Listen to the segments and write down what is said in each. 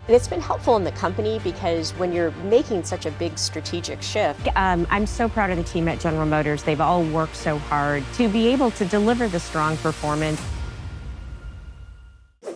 And it's been helpful in the company because when you're making such a big strategic shift, I'm so proud of the team at General Motors. They've all worked so hard to be able to deliver the strong performance.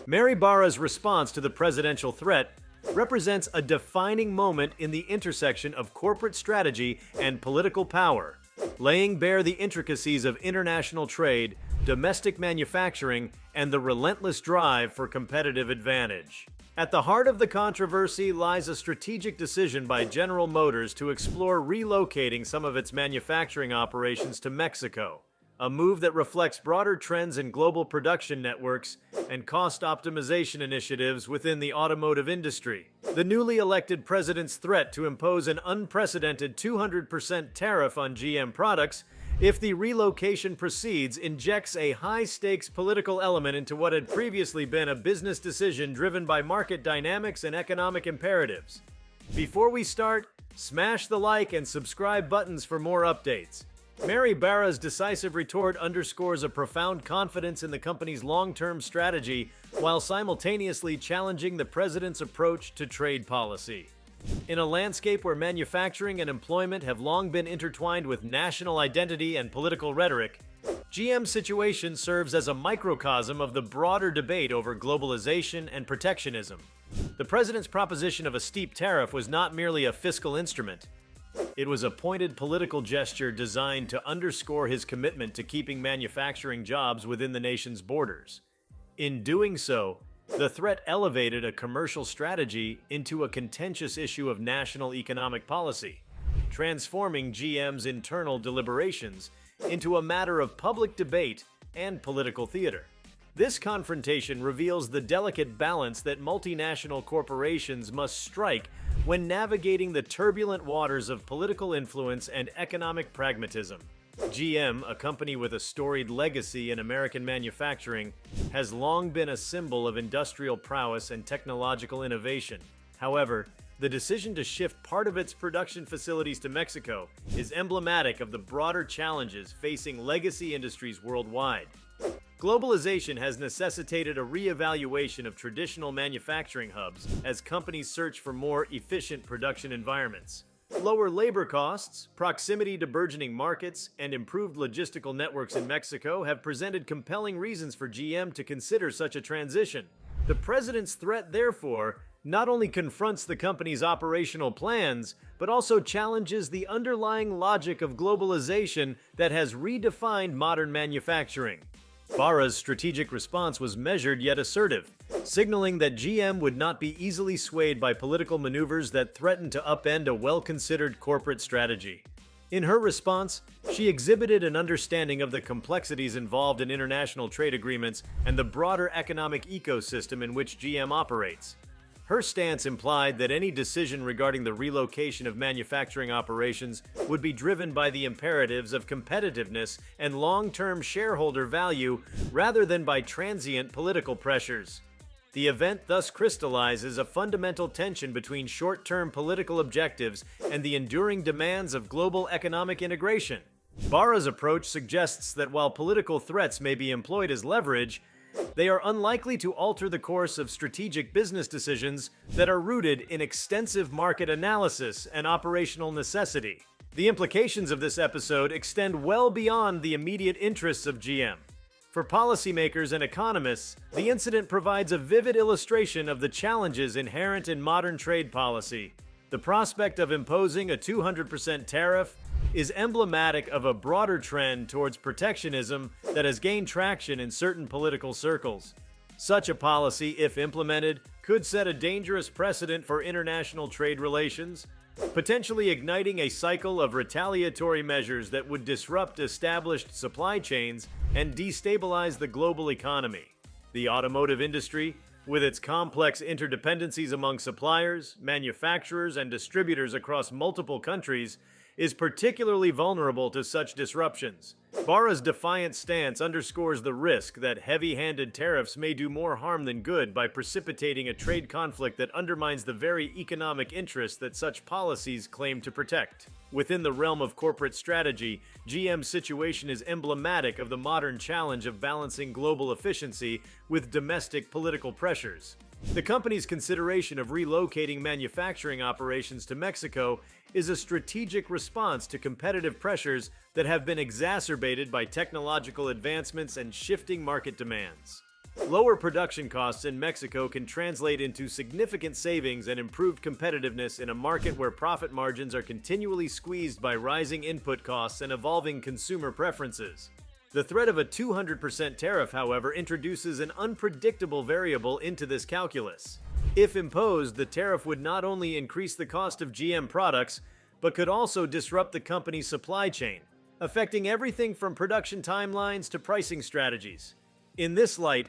Mary Barra's response to the presidential threat represents a defining moment in the intersection of corporate strategy and political power, laying bare the intricacies of international trade, domestic manufacturing, and the relentless drive for competitive advantage. At the heart of the controversy lies a strategic decision by General Motors to explore relocating some of its manufacturing operations to Mexico, a move that reflects broader trends in global production networks and cost optimization initiatives within the automotive industry. The newly elected president's threat to impose an unprecedented 200% tariff on GM products if the relocation proceeds injects a high-stakes political element into what had previously been a business decision driven by market dynamics and economic imperatives. Before we start, smash the like and subscribe buttons for more updates. Mary Barra's decisive retort underscores a profound confidence in the company's long-term strategy while simultaneously challenging the president's approach to trade policy. In a landscape where manufacturing and employment have long been intertwined with national identity and political rhetoric, GM's situation serves as a microcosm of the broader debate over globalization and protectionism. The president's proposition of a steep tariff was not merely a fiscal instrument. It was a pointed political gesture designed to underscore his commitment to keeping manufacturing jobs within the nation's borders. In doing so, the threat elevated a commercial strategy into a contentious issue of national economic policy, transforming GM's internal deliberations into a matter of public debate and political theater. This confrontation reveals the delicate balance that multinational corporations must strike when navigating the turbulent waters of political influence and economic pragmatism. GM, a company with a storied legacy in American manufacturing, has long been a symbol of industrial prowess and technological innovation. However, the decision to shift part of its production facilities to Mexico is emblematic of the broader challenges facing legacy industries worldwide. Globalization has necessitated a re-evaluation of traditional manufacturing hubs as companies search for more efficient production environments. Lower labor costs, proximity to burgeoning markets, and improved logistical networks in Mexico have presented compelling reasons for GM to consider such a transition. The president's threat, therefore, not only confronts the company's operational plans, but also challenges the underlying logic of globalization that has redefined modern manufacturing. Barra's strategic response was measured yet assertive, signaling that GM would not be easily swayed by political maneuvers that threatened to upend a well-considered corporate strategy. In her response, she exhibited an understanding of the complexities involved in international trade agreements and the broader economic ecosystem in which GM operates. Her stance implied that any decision regarding the relocation of manufacturing operations would be driven by the imperatives of competitiveness and long-term shareholder value rather than by transient political pressures. The event thus crystallizes a fundamental tension between short-term political objectives and the enduring demands of global economic integration. Barra's approach suggests that while political threats may be employed as leverage, they are unlikely to alter the course of strategic business decisions that are rooted in extensive market analysis and operational necessity. The implications of this episode extend well beyond the immediate interests of GM. For policymakers and economists, the incident provides a vivid illustration of the challenges inherent in modern trade policy. The prospect of imposing a 200% tariff is emblematic of a broader trend towards protectionism that has gained traction in certain political circles. Such a policy, if implemented, could set a dangerous precedent for international trade relations, potentially igniting a cycle of retaliatory measures that would disrupt established supply chains and destabilize the global economy. The automotive industry, with its complex interdependencies among suppliers, manufacturers, and distributors across multiple countries, is particularly vulnerable to such disruptions. Barra's defiant stance underscores the risk that heavy-handed tariffs may do more harm than good by precipitating a trade conflict that undermines the very economic interests that such policies claim to protect. Within the realm of corporate strategy, GM's situation is emblematic of the modern challenge of balancing global efficiency with domestic political pressures. The company's consideration of relocating manufacturing operations to Mexico is a strategic response to competitive pressures that have been exacerbated by technological advancements and shifting market demands. Lower production costs in Mexico can translate into significant savings and improved competitiveness in a market where profit margins are continually squeezed by rising input costs and evolving consumer preferences. The threat of a 200% tariff, however, introduces an unpredictable variable into this calculus. If imposed, the tariff would not only increase the cost of GM products, but could also disrupt the company's supply chain, affecting everything from production timelines to pricing strategies. In this light,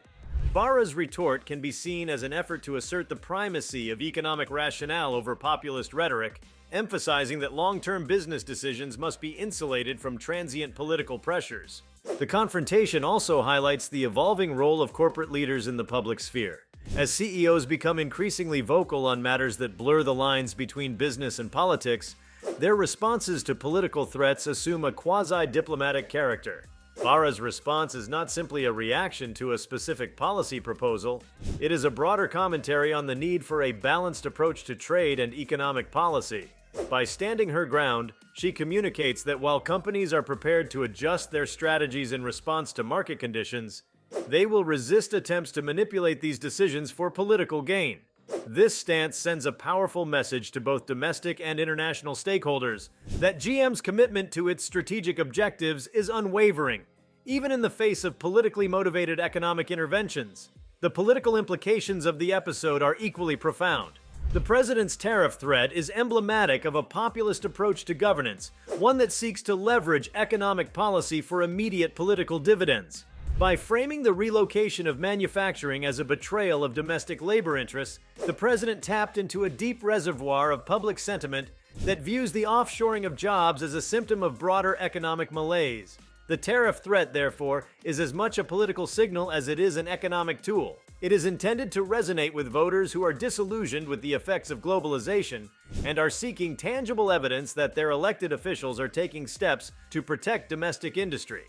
Barra's retort can be seen as an effort to assert the primacy of economic rationale over populist rhetoric, emphasizing that long-term business decisions must be insulated from transient political pressures. The confrontation also highlights the evolving role of corporate leaders in the public sphere. As CEOs become increasingly vocal on matters that blur the lines between business and politics, their responses to political threats assume a quasi-diplomatic character. Barra's response is not simply a reaction to a specific policy proposal, it is a broader commentary on the need for a balanced approach to trade and economic policy. By standing her ground, she communicates that while companies are prepared to adjust their strategies in response to market conditions, they will resist attempts to manipulate these decisions for political gain. This stance sends a powerful message to both domestic and international stakeholders that GM's commitment to its strategic objectives is unwavering, even in the face of politically motivated economic interventions. The political implications of the episode are equally profound. The president's tariff threat is emblematic of a populist approach to governance, one that seeks to leverage economic policy for immediate political dividends. By framing the relocation of manufacturing as a betrayal of domestic labor interests, the president tapped into a deep reservoir of public sentiment that views the offshoring of jobs as a symptom of broader economic malaise. The tariff threat, therefore, is as much a political signal as it is an economic tool. It is intended to resonate with voters who are disillusioned with the effects of globalization and are seeking tangible evidence that their elected officials are taking steps to protect domestic industry.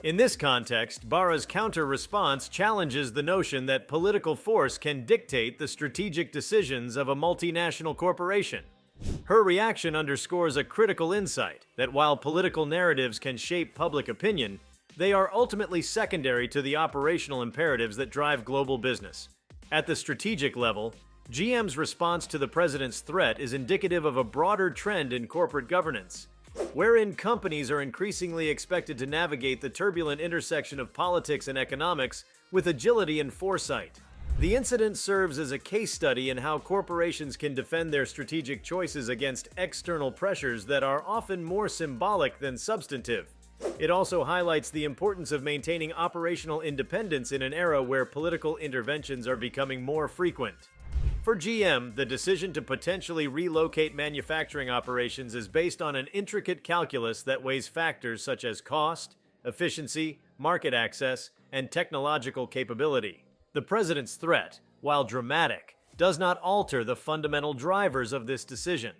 In this context, Barra's counter-response challenges the notion that political force can dictate the strategic decisions of a multinational corporation. Her reaction underscores a critical insight that while political narratives can shape public opinion, they are ultimately secondary to the operational imperatives that drive global business. At the strategic level, GM's response to the president's threat is indicative of a broader trend in corporate governance, wherein companies are increasingly expected to navigate the turbulent intersection of politics and economics with agility and foresight. The incident serves as a case study in how corporations can defend their strategic choices against external pressures that are often more symbolic than substantive. It also highlights the importance of maintaining operational independence in an era where political interventions are becoming more frequent. For GM, the decision to potentially relocate manufacturing operations is based on an intricate calculus that weighs factors such as cost, efficiency, market access, and technological capability. The president's threat, while dramatic, does not alter the fundamental drivers of this decision.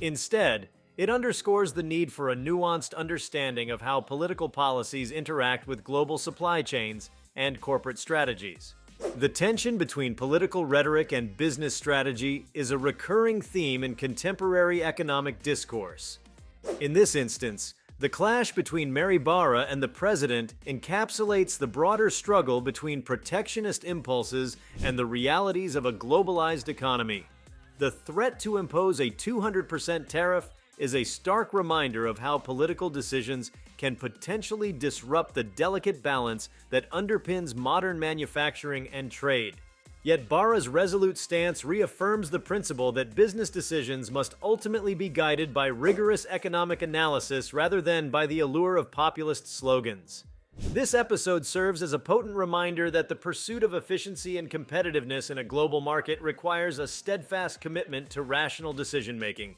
Instead, it underscores the need for a nuanced understanding of how political policies interact with global supply chains and corporate strategies. The tension between political rhetoric and business strategy is a recurring theme in contemporary economic discourse. In this instance, the clash between Mary Barra and the president encapsulates the broader struggle between protectionist impulses and the realities of a globalized economy. The threat to impose a 200% tariff is a stark reminder of how political decisions can potentially disrupt the delicate balance that underpins modern manufacturing and trade. Yet Barra's resolute stance reaffirms the principle that business decisions must ultimately be guided by rigorous economic analysis rather than by the allure of populist slogans. This episode serves as a potent reminder that the pursuit of efficiency and competitiveness in a global market requires a steadfast commitment to rational decision-making,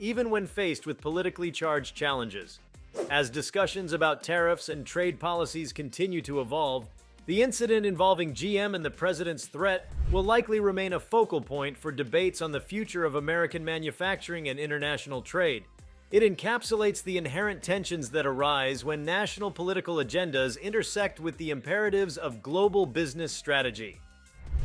even when faced with politically charged challenges. As discussions about tariffs and trade policies continue to evolve, the incident involving GM and the president's threat will likely remain a focal point for debates on the future of American manufacturing and international trade. It encapsulates the inherent tensions that arise when national political agendas intersect with the imperatives of global business strategy.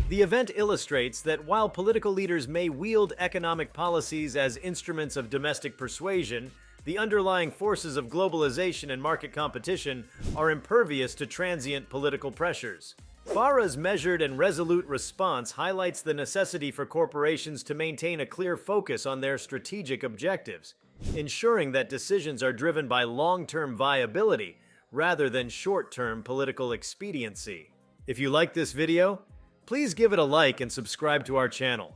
The event illustrates that while political leaders may wield economic policies as instruments of domestic persuasion, the underlying forces of globalization and market competition are impervious to transient political pressures. Barra's measured and resolute response highlights the necessity for corporations to maintain a clear focus on their strategic objectives, ensuring that decisions are driven by long-term viability rather than short-term political expediency. If you like this video, please give it a like and subscribe to our channel.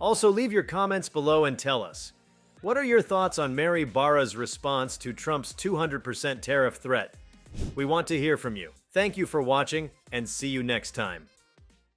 Also, leave your comments below and tell us, what are your thoughts on Mary Barra's response to Trump's 200% tariff threat? We want to hear from you. Thank you for watching, and see you next time.